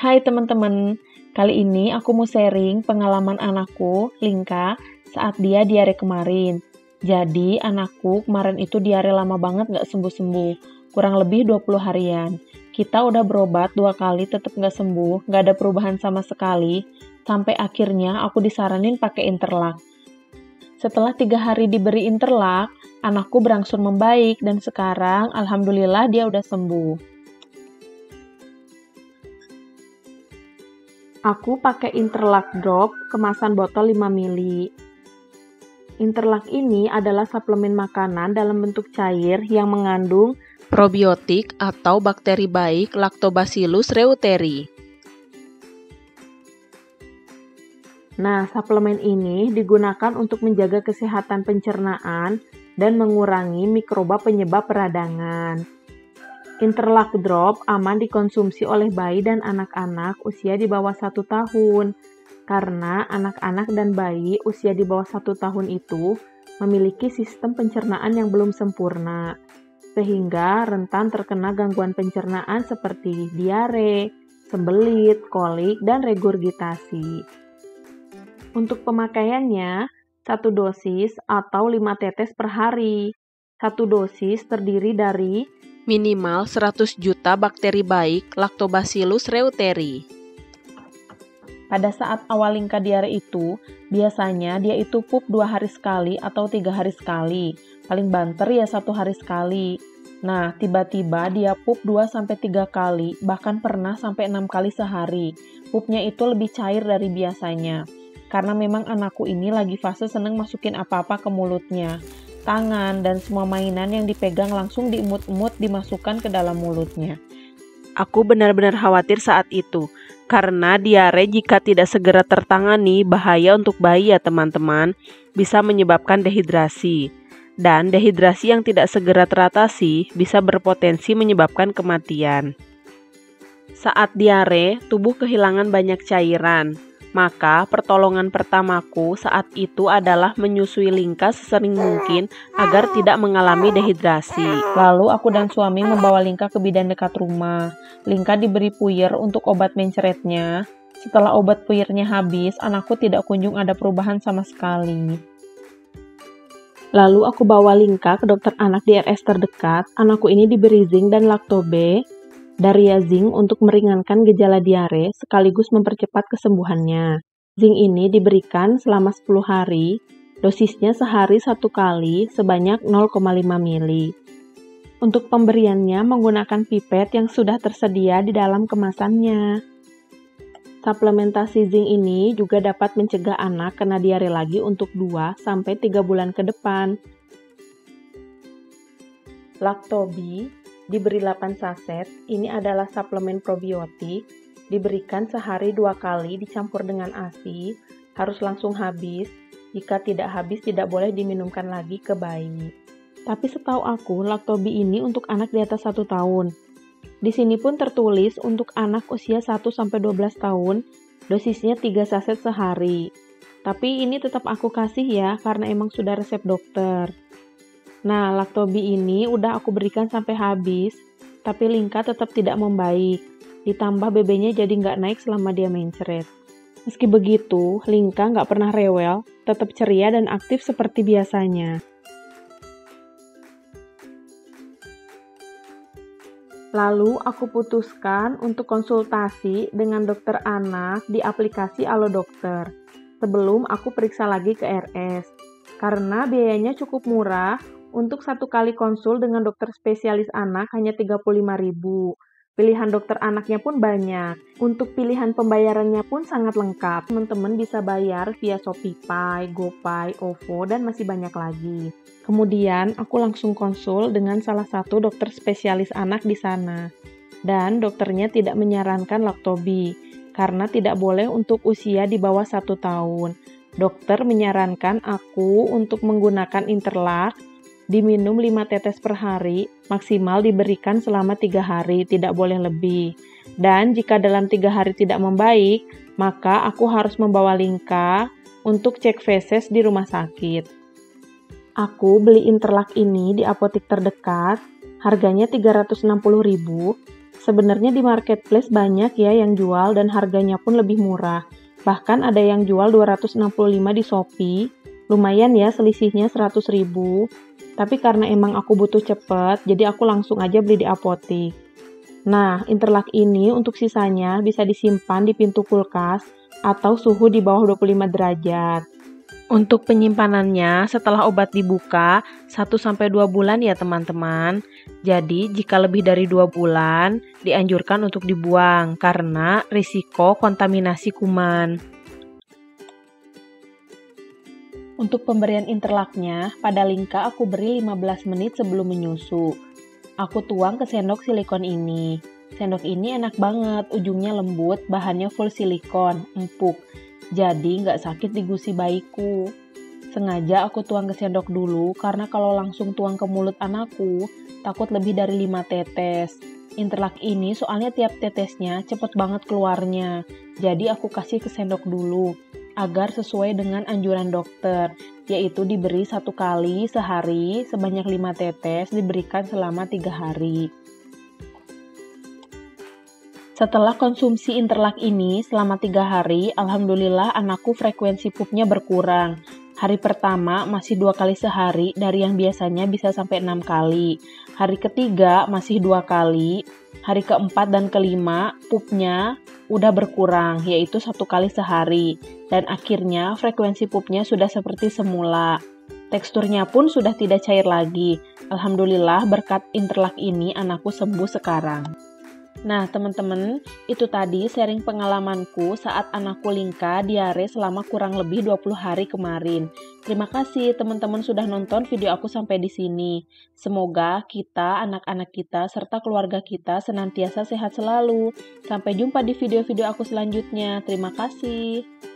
Hai teman-teman, kali ini aku mau sharing pengalaman anakku, Linka, saat dia diare kemarin. Jadi anakku kemarin itu diare lama banget gak sembuh-sembuh, kurang lebih 20 harian. Kita udah berobat 2 kali tetap gak sembuh, gak ada perubahan sama sekali, sampai akhirnya aku disaranin pakai Interlak. Setelah 3 hari diberi Interlak, anakku berangsur membaik dan sekarang alhamdulillah dia udah sembuh. Aku pakai Interlak Drop kemasan botol 5 ml. Interlak ini adalah suplemen makanan dalam bentuk cair yang mengandung probiotik atau bakteri baik Lactobacillus reuteri. Nah, suplemen ini digunakan untuk menjaga kesehatan pencernaan dan mengurangi mikroba penyebab peradangan. Interlak Drop aman dikonsumsi oleh bayi dan anak-anak usia di bawah 1 tahun, karena anak-anak dan bayi usia di bawah 1 tahun itu memiliki sistem pencernaan yang belum sempurna, sehingga rentan terkena gangguan pencernaan seperti diare, sembelit, kolik, dan regurgitasi. Untuk pemakaiannya, 1 dosis atau 5 tetes per hari. 1 dosis terdiri dari minimal 100 juta bakteri baik Lactobacillus reuteri. Pada saat awal Linka diare itu, biasanya dia itu pup 2 hari sekali atau 3 hari sekali. Paling banter ya 1 hari sekali. Nah, tiba-tiba dia pup 2-3 kali, bahkan pernah sampai 6 kali sehari. Pupnya itu lebih cair dari biasanya. Karena memang anakku ini lagi fase seneng masukin apa-apa ke mulutnya. Tangan dan semua mainan yang dipegang langsung diemut-emut dimasukkan ke dalam mulutnya. Aku benar-benar khawatir saat itu, karena diare jika tidak segera tertangani bahaya untuk bayi ya teman-teman, bisa menyebabkan dehidrasi. Dan dehidrasi yang tidak segera teratasi bisa berpotensi menyebabkan kematian. Saat diare, tubuh kehilangan banyak cairan. Maka pertolongan pertamaku saat itu adalah menyusui Linka sesering mungkin agar tidak mengalami dehidrasi. Lalu aku dan suami membawa Linka ke bidan dekat rumah. Linka diberi puyer untuk obat menceretnya. Setelah obat puyernya habis, anakku tidak kunjung ada perubahan sama sekali. Lalu aku bawa Linka ke dokter anak di RS terdekat. Anakku ini diberi zinc dan Lactobe Daria zinc untuk meringankan gejala diare sekaligus mempercepat kesembuhannya. Zinc ini diberikan selama 10 hari, dosisnya sehari 1 kali sebanyak 0,5 ml. Untuk pemberiannya menggunakan pipet yang sudah tersedia di dalam kemasannya. Suplementasi zinc ini juga dapat mencegah anak kena diare lagi untuk 2-3 bulan ke depan. Lactobe diberi 8 saset, ini adalah suplemen probiotik, diberikan sehari 2 kali dicampur dengan ASI, harus langsung habis, jika tidak habis tidak boleh diminumkan lagi ke bayi. Tapi setahu aku, Lactobe ini untuk anak di atas 1 tahun. Di sini pun tertulis untuk anak usia 1-12 tahun, dosisnya 3 saset sehari. Tapi ini tetap aku kasih ya, karena emang sudah resep dokter. Nah, Lactobe ini udah aku berikan sampai habis, tapi Linka tetap tidak membaik. Ditambah BB-nya jadi nggak naik selama dia mencret. Meski begitu, Linka nggak pernah rewel, tetap ceria dan aktif seperti biasanya. Lalu aku putuskan untuk konsultasi dengan dokter anak di aplikasi AloDokter. Sebelum aku periksa lagi ke RS. Karena biayanya cukup murah, untuk 1 kali konsul dengan dokter spesialis anak hanya 35.000. Pilihan dokter anaknya pun banyak. Untuk pilihan pembayarannya pun sangat lengkap. Teman-teman bisa bayar via ShopeePay, GoPay, OVO, dan masih banyak lagi. Kemudian aku langsung konsul dengan salah satu dokter spesialis anak di sana. Dan dokternya tidak menyarankan Lactobe, karena tidak boleh untuk usia di bawah 1 tahun. Dokter menyarankan aku untuk menggunakan Interlak, diminum 5 tetes per hari, maksimal diberikan selama 3 hari, tidak boleh lebih. Dan jika dalam 3 hari tidak membaik, maka aku harus membawa Linka untuk cek feses di rumah sakit. Aku beli Interlak ini di apotek terdekat, harganya 360.000, Sebenarnya di marketplace banyak ya yang jual dan harganya pun lebih murah. Bahkan ada yang jual 265 di Shopee. Lumayan ya selisihnya 100.000. Tapi karena emang aku butuh cepet, jadi aku langsung aja beli di apotik. Nah, interlak ini untuk sisanya bisa disimpan di pintu kulkas atau suhu di bawah 25 derajat. Untuk penyimpanannya setelah obat dibuka 1-2 bulan ya teman-teman. Jadi jika lebih dari 2 bulan dianjurkan untuk dibuang karena risiko kontaminasi kuman. Untuk pemberian interlaknya, pada Linka aku beri 15 menit sebelum menyusu. Aku tuang ke sendok silikon ini. Sendok ini enak banget, ujungnya lembut, bahannya full silikon, empuk. Jadi nggak sakit di gusi bayiku. Sengaja aku tuang ke sendok dulu karena kalau langsung tuang ke mulut anakku, takut lebih dari 5 tetes. Interlak ini soalnya tiap tetesnya cepet banget keluarnya. Jadi aku kasih ke sendok dulu, agar sesuai dengan anjuran dokter, yaitu diberi 1 kali sehari sebanyak 5 tetes diberikan selama 3 hari. Setelah konsumsi interlak ini selama 3 hari, alhamdulillah anakku frekuensi pupnya berkurang. Hari pertama masih 2 kali sehari dari yang biasanya bisa sampai 6 kali. Hari ketiga masih 2 kali. Hari keempat dan kelima pupnya udah berkurang, yaitu 1 kali sehari. Dan akhirnya frekuensi pupnya sudah seperti semula. Teksturnya pun sudah tidak cair lagi. Alhamdulillah berkat interlak ini anakku sembuh sekarang. Nah, teman-teman, itu tadi sharing pengalamanku saat anakku Linka diare selama kurang lebih 20 hari kemarin. Terima kasih teman-teman sudah nonton video aku sampai di sini. Semoga kita, anak-anak kita, serta keluarga kita senantiasa sehat selalu. Sampai jumpa di video-video aku selanjutnya. Terima kasih.